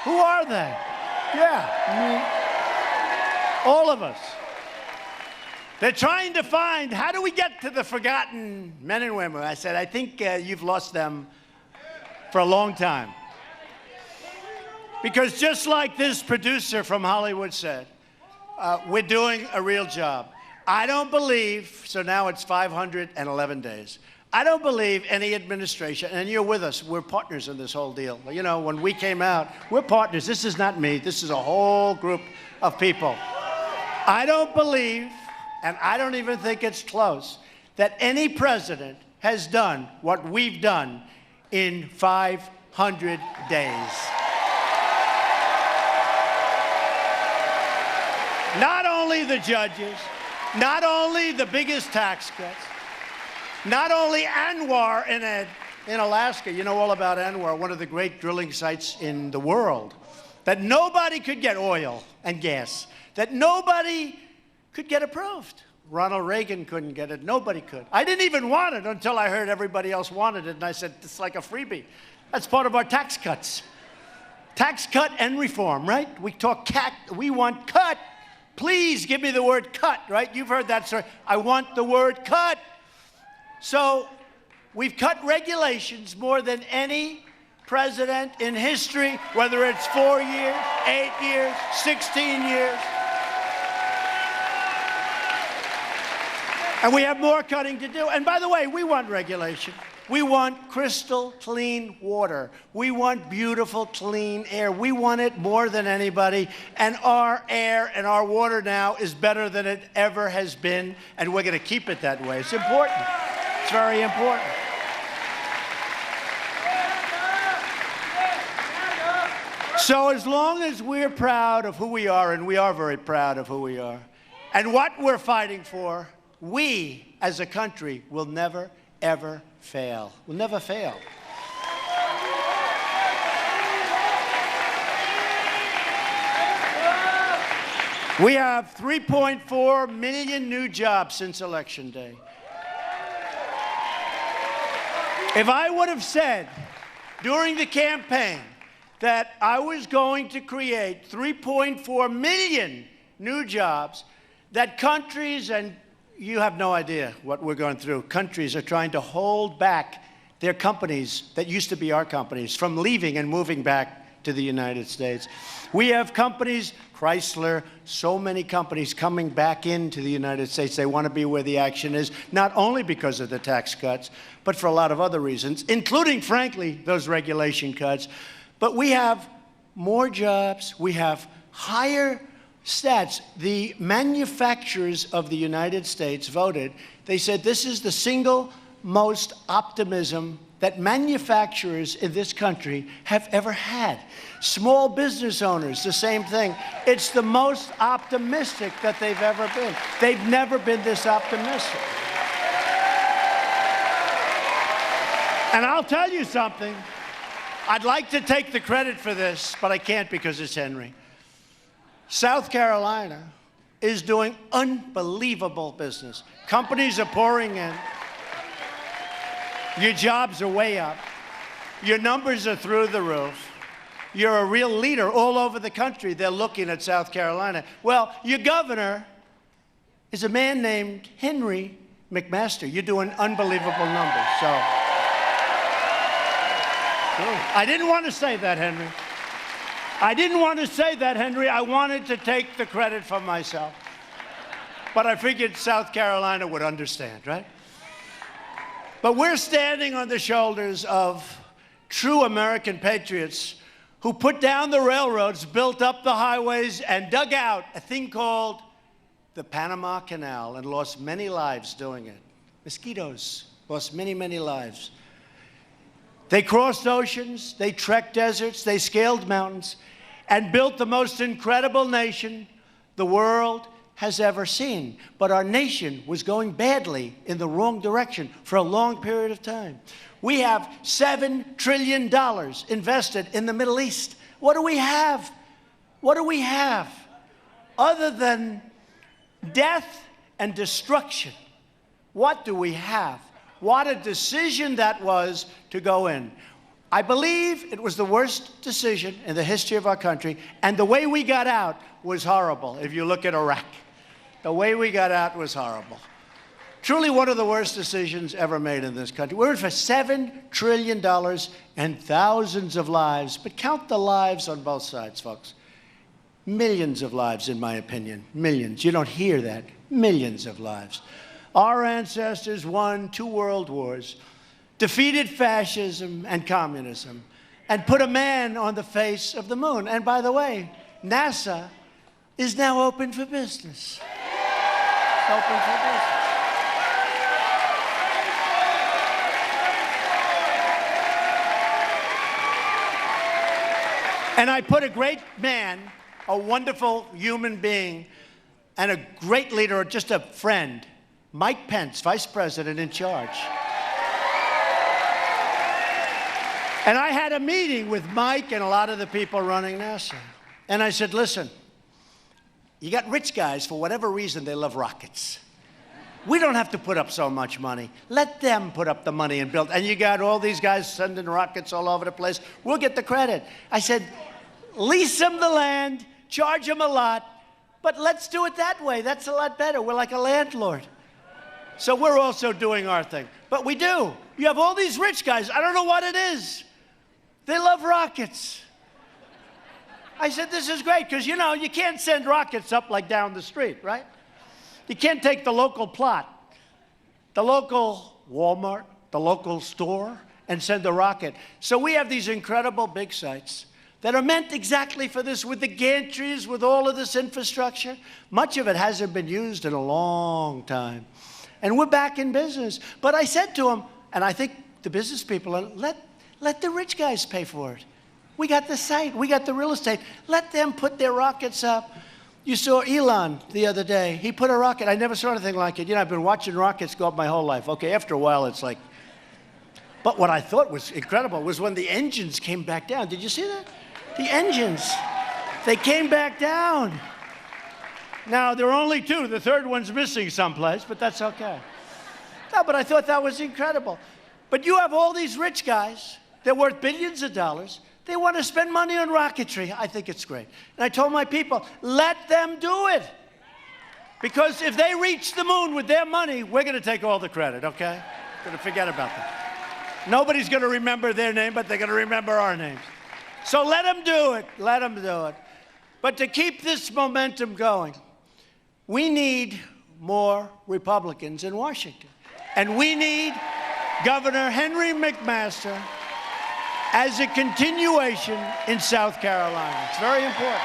Who are they? Yeah, all of us. They're trying to find, how do we get to the forgotten men and women? I said, I think you've lost them for a long time. Because just like this producer from Hollywood said, we're doing a real job. I don't believe, so now it's 511 days. I don't believe any administration, and you're with us, we're partners in this whole deal. You know, when we came out, we're partners. This is not me. This is a whole group of people. I don't believe, and I don't even think it's close, that any president has done what we've done in 500 days. Not only the judges, not only the biggest tax cuts, not only Anwar in Alaska, you know all about Anwar, one of the great drilling sites in the world, that nobody could get oil and gas, that nobody could get approved. Ronald Reagan couldn't get it. Nobody could. I didn't even want it until I heard everybody else wanted it, and I said, it's like a freebie. That's part of our tax cuts. Tax cut and reform, right? We talk we want cut. Please give me the word cut, right? You've heard that, sir. I want the word cut. So we've cut regulations more than any president in history, whether it's 4 years, 8 years, 16 years. And we have more cutting to do. And by the way, we want regulation. We want crystal clean water. We want beautiful, clean air. We want it more than anybody. And our air and our water now is better than it ever has been. And we're going to keep it that way. It's important. It's very important. So as long as we're proud of who we are, and we are very proud of who we are, and what we're fighting for, we as a country will never, ever fail. We'll never fail. We have 3.4 million new jobs since Election Day. If I would have said during the campaign that I was going to create 3.4 million new jobs, that countries, and you have no idea what we're going through, countries are trying to hold back their companies that used to be our companies from leaving and moving back to the United States. We have companies, Chrysler, so many companies coming back into the United States. They want to be where the action is, not only because of the tax cuts, but for a lot of other reasons, including, frankly, those regulation cuts. But we have more jobs. We have higher stats. The manufacturers of the United States voted. They said this is the single most optimism that manufacturers in this country have ever had. Small business owners, the same thing. It's the most optimistic that they've ever been. They've never been this optimistic. And I'll tell you something. I'd like to take the credit for this, but I can't because it's Henry. South Carolina is doing unbelievable business. Companies are pouring in. Your jobs are way up. Your numbers are through the roof. You're a real leader all over the country. They're looking at South Carolina. Well, your governor is a man named Henry McMaster. You're doing unbelievable numbers. So, I didn't want to say that, Henry. I didn't want to say that, Henry. I wanted to take the credit for myself. But I figured South Carolina would understand, right? But we're standing on the shoulders of true American patriots who put down the railroads, built up the highways, and dug out a thing called the Panama Canal and lost many lives doing it. Mosquitoes lost many, many lives. They crossed oceans, they trekked deserts, they scaled mountains, and built the most incredible nation the world has ever seen. But our nation was going badly in the wrong direction for a long period of time. We have $7 trillion invested in the Middle East. What do we have? What do we have other than death and destruction? What do we have? What a decision that was to go in. I believe it was the worst decision in the history of our country, and the way we got out was horrible. If you look at Iraq, the way we got out was horrible. Truly one of the worst decisions ever made in this country. We're in for $7 trillion and thousands of lives, but count the lives on both sides, folks. Millions of lives, in my opinion. Millions. You don't hear that. Millions of lives. Our ancestors won 2 world wars, defeated fascism and communism, and put a man on the face of the moon. And by the way, NASA is now open for business. It's open for business. And I put a great man, a wonderful human being, and a great leader, or just a friend, Mike Pence, Vice President, in charge. And I had a meeting with Mike and a lot of the people running NASA. And I said, listen, you got rich guys, for whatever reason, they love rockets. We don't have to put up so much money. Let them put up the money and build. And you got all these guys sending rockets all over the place. We'll get the credit. I said, lease them the land, charge them a lot, but let's do it that way. That's a lot better. We're like a landlord. So we're also doing our thing. But we do. You have all these rich guys. I don't know what it is. They love rockets. I said, this is great, because, you know, you can't send rockets up like down the street, right? You can't take the local plot, the local Walmart, the local store, and send a rocket. So we have these incredible big sites that are meant exactly for this, with the gantries, with all of this infrastructure. Much of it hasn't been used in a long time. And we're back in business. But I said to them, and I think the business people, let the rich guys pay for it. We got the site, we got the real estate. Let them put their rockets up. You saw Elon the other day. He put a rocket. I never saw anything like it. You know, I've been watching rockets go up my whole life. Okay, after a while, it's like... But what I thought was incredible was when the engines came back down. Did you see that? The engines, they came back down. Now, there are only 2. The third one's missing someplace, but that's okay. No, but I thought that was incredible. But you have all these rich guys. They're worth billions of dollars. They want to spend money on rocketry. I think it's great. And I told my people, let them do it. Because if they reach the moon with their money, we're going to take all the credit, okay? We're going to forget about that. Nobody's going to remember their name, but they're going to remember our names. So let them do it. Let them do it. But to keep this momentum going, we need more Republicans in Washington. And we need Governor Henry McMaster as a continuation in South Carolina. It's very important.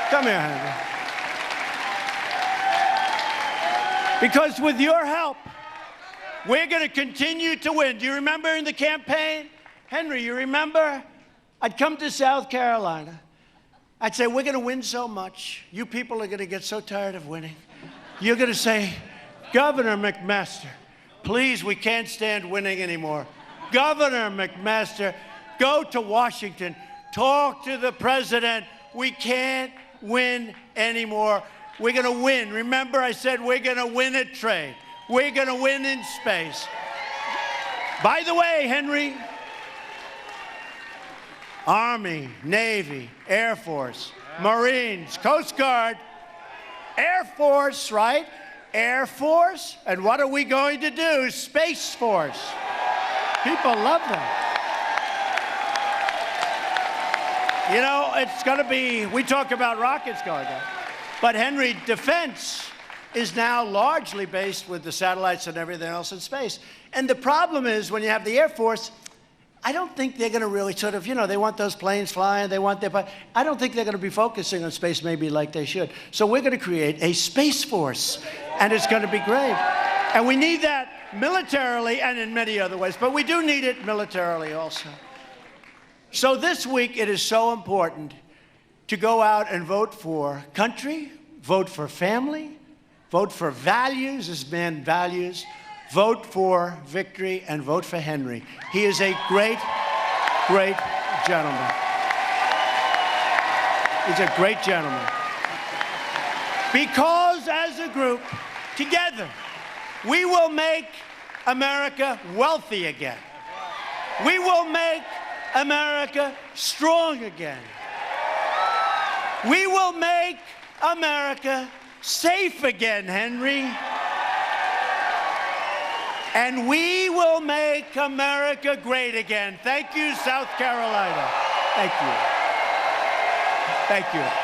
Come here, Henry. Because with your help, we're going to continue to win. Do you remember in the campaign? Henry, you remember? I'd come to South Carolina. I'd say, we're going to win so much. You people are going to get so tired of winning. You're going to say, Governor McMaster, please, we can't stand winning anymore. Governor McMaster, go to Washington. Talk to the president. We can't win anymore. We're going to win. Remember, I said we're going to win at trade. We're going to win in space. By the way, Henry, Army, Navy, Air Force, Marines, Coast Guard, Air Force, right? Air Force. And what are we going to do? Space Force. People love that. You know, it's going to be, we talk about rockets going down. But Henry, defense is now largely based with the satellites and everything else in space. And the problem is when you have the Air Force, I don't think they're going to really sort of, you know, they want those planes flying, they want their, I don't think they're going to be focusing on space maybe like they should. So we're going to create a Space Force, and it's going to be great. And we need that militarily and in many other ways, but we do need it militarily also. So this week, it is so important to go out and vote for country, vote for family, vote for values, as man values, vote for victory, and vote for Henry. He is a great, great gentleman. He's a great gentleman. Because as a group, together, we will make America wealthy again. We will make America strong again. We will make America safe again, Henry. And we will make America great again. Thank you, South Carolina. Thank you. Thank you.